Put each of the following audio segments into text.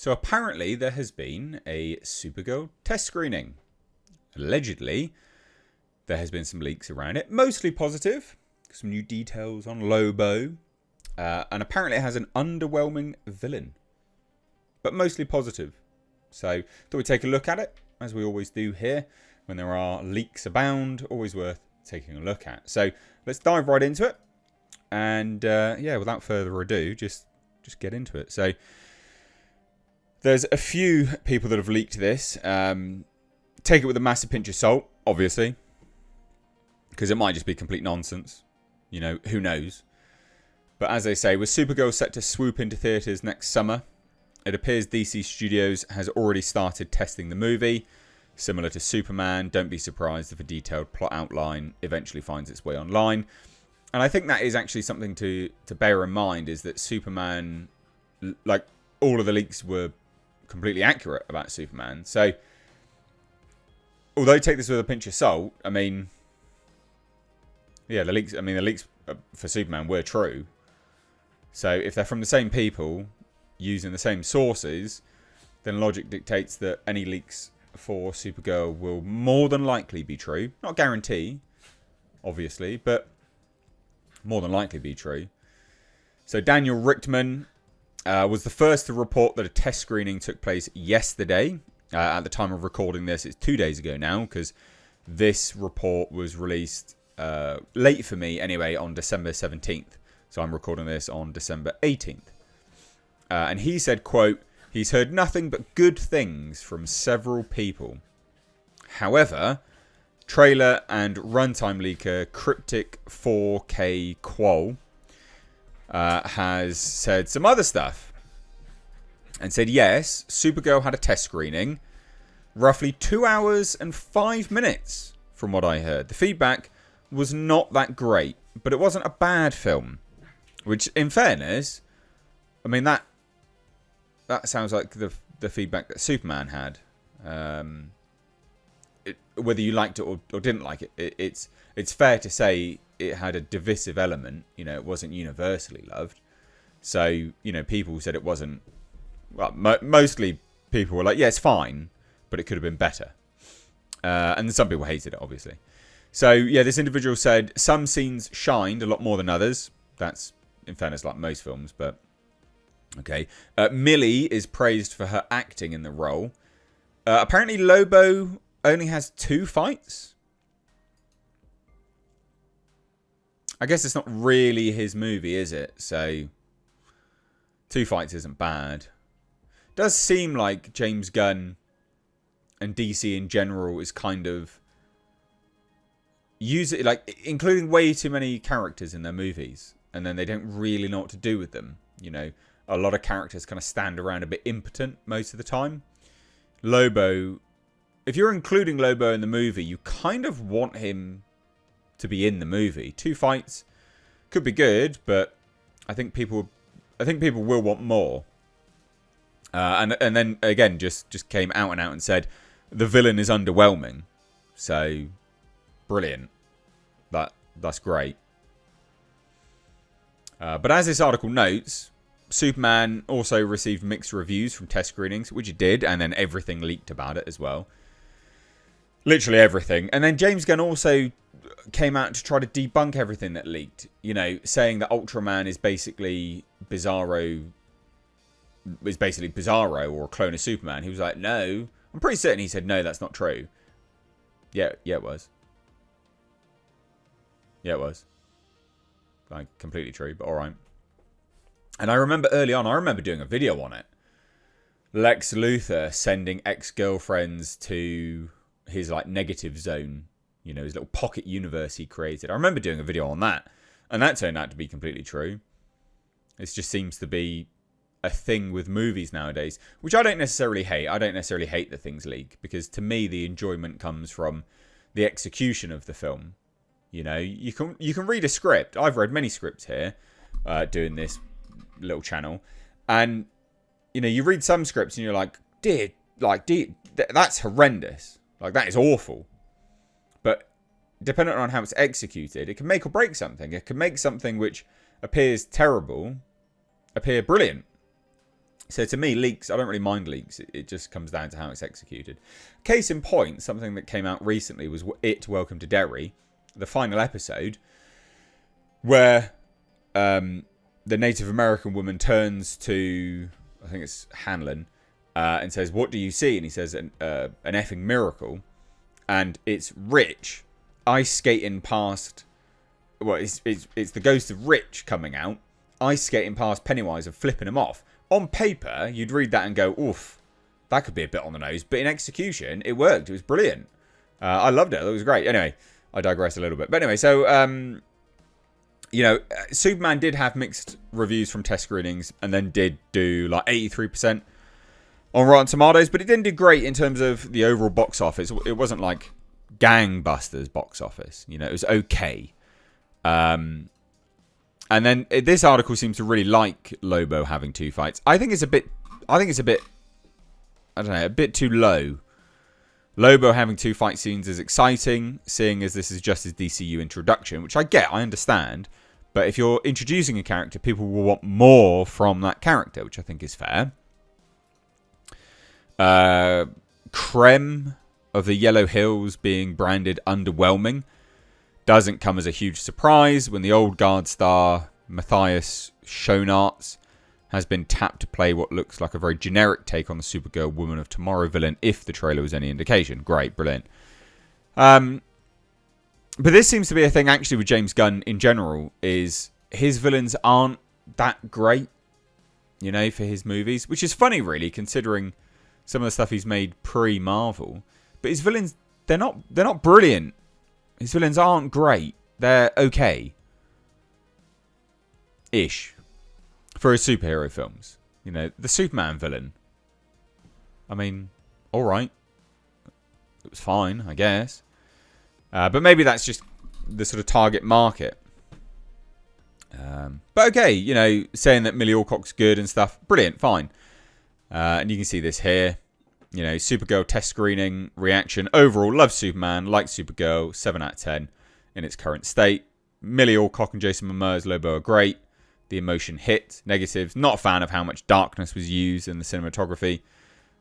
So apparently there has been a Supergirl test screening. Allegedly, there has been some leaks around it, mostly positive. Some new details on Lobo. And apparently it has an underwhelming villain. But mostly positive. So thought we'd take a look at it, as we always do here. When there are leaks abound, always worth taking a look at. So let's dive right into it. And yeah, without further ado, just get into it. So there's a few people that have leaked this. Take it with a massive pinch of salt, obviously. Because it might just be complete nonsense. You know, who knows? But as they say, with Supergirl set to swoop into theatres next summer, it appears DC Studios has already started testing the movie. Similar to Superman, don't be surprised if a detailed plot outline eventually finds its way online. And I think that is actually something to bear in mind, is that Superman, like, all of the leaks were completely accurate about Superman. So, although take this with a pinch of salt, I mean, yeah, the leaks for Superman were true. So if they're from the same people, using the same sources, then logic dictates that any leaks for Supergirl will more than likely be true. Not guarantee, obviously, but more than likely be true. So Daniel Richtman was the first to report that a test screening took place yesterday. At the time of recording this, it's 2 days ago now, because this report was released late for me anyway on December 17th. So I'm recording this on December 18th. And he said, quote, he's heard nothing but good things from several people. However, trailer and runtime leaker Cryptic 4K Qual has said some other stuff. And said, yes, Supergirl had a test screening. Roughly 2 hours and 5 minutes, from what I heard. The feedback was not that great, but it wasn't a bad film. Which, in fairness, I mean, that sounds like the feedback that Superman had. Whether you liked it or didn't like it, it's fair to say it had a divisive element. You know, it wasn't universally loved. So, you know, people said it wasn't. Well, mostly people were like, yeah, it's fine, but it could have been better. And some people hated it, obviously. So, yeah, this individual said some scenes shined a lot more than others. That's, in fairness, like most films, but okay. Millie is praised for her acting in the role. Apparently, Lobo only has 2 fights. I guess it's not really his movie, is it? So, 2 fights isn't bad. Does seem like James Gunn and DC in general is kind of including way too many characters in their movies, and then they don't really know what to do with them. You know, a lot of characters kind of stand around a bit impotent most of the time. Lobo, if you're including Lobo in the movie, you kind of want him to be in the movie. 2 fights could be good, but I think people will want more. And then again, just came out and said the villain is underwhelming. So brilliant. That's great. But as this article notes, Superman also received mixed reviews from test screenings, which it did, and then everything leaked about it as well. Literally everything. And then James Gunn also came out to try to debunk everything that leaked. You know, saying that Ultraman is basically Bizarro or a clone of Superman. He was like, no. I'm pretty certain he said, no, that's not true. Yeah, it was. Yeah, it was. Like, completely true, but alright. And I remember early on, doing a video on it. Lex Luthor sending ex-girlfriends to his, like, negative zone. You know, his little pocket universe he created. I remember doing a video on that. And that turned out to be completely true. It just seems to be a thing with movies nowadays, which I don't necessarily hate. I don't necessarily hate that things leak, because to me the enjoyment comes from the execution of the film. You know, you can read a script. I've read many scripts here, doing this little channel, and you know, you read some scripts and you're like, that's horrendous. Like, that is awful. But depending on how it's executed, it can make or break something. It can make something which appears terrible appear brilliant. So to me, leaks, I don't really mind leaks. It just comes down to how it's executed. Case in point, something that came out recently was It, Welcome to Derry, the final episode, where the Native American woman turns to, I think it's Hanlon, and says, "What do you see?" And he says, an effing miracle. And it's Rich ice skating past, well, it's the ghost of Rich coming out, ice skating past Pennywise and flipping him off. On paper, you'd read that and go, oof, that could be a bit on the nose. But in execution, it worked. It was brilliant. I loved it. It was great. Anyway, I digress a little bit. But anyway, so, Superman did have mixed reviews from test screenings and then did do like 83% on Rotten Tomatoes. But it didn't do great in terms of the overall box office. It wasn't like gangbusters box office. You know, it was okay. And then this article seems to really like Lobo having 2 fights. I think it's a bit, I don't know, a bit too low. Lobo having 2 fight scenes is exciting, seeing as this is just his DCU introduction, which I get, I understand. But if you're introducing a character, people will want more from that character, which I think is fair. Creme of the Yellow Hills being branded underwhelming doesn't come as a huge surprise when the old guard star Matthias Schoenaerts has been tapped to play what looks like a very generic take on the Supergirl Woman of Tomorrow villain, if the trailer was any indication. Great, brilliant. But this seems to be a thing actually with James Gunn in general, is his villains aren't that great, you know, for his movies, which is funny really, considering some of the stuff he's made pre-Marvel. But his villains, they're not brilliant. His villains aren't great. They're okay. Ish. For his superhero films. You know, the Superman villain. I mean, alright. It was fine, I guess. But maybe that's just the sort of target market. But okay, you know, saying that Millie Alcock's good and stuff. Brilliant, fine. And you can see this here. You know, Supergirl test screening, reaction. Overall, love Superman, like Supergirl, 7 out of 10 in its current state. Millie Alcock and Jason Momoa's Lobo are great. The emotion hit. Negatives, not a fan of how much darkness was used in the cinematography.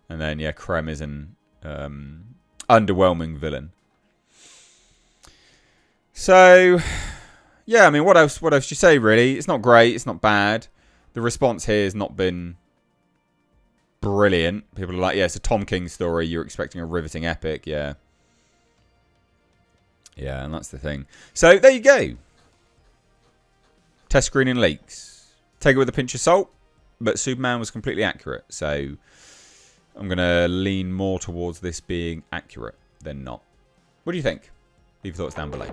And then, yeah, Creme is an underwhelming villain. So, yeah, I mean, what else do you say, really? It's not great, it's not bad. The response here has not been brilliant. People are like, yeah, it's a Tom King story. You're expecting a riveting epic. Yeah. Yeah, and that's the thing. So, there you go. Test screening leaks. Take it with a pinch of salt. But Superman was completely accurate. So, I'm going to lean more towards this being accurate than not. What do you think? Leave your thoughts down below.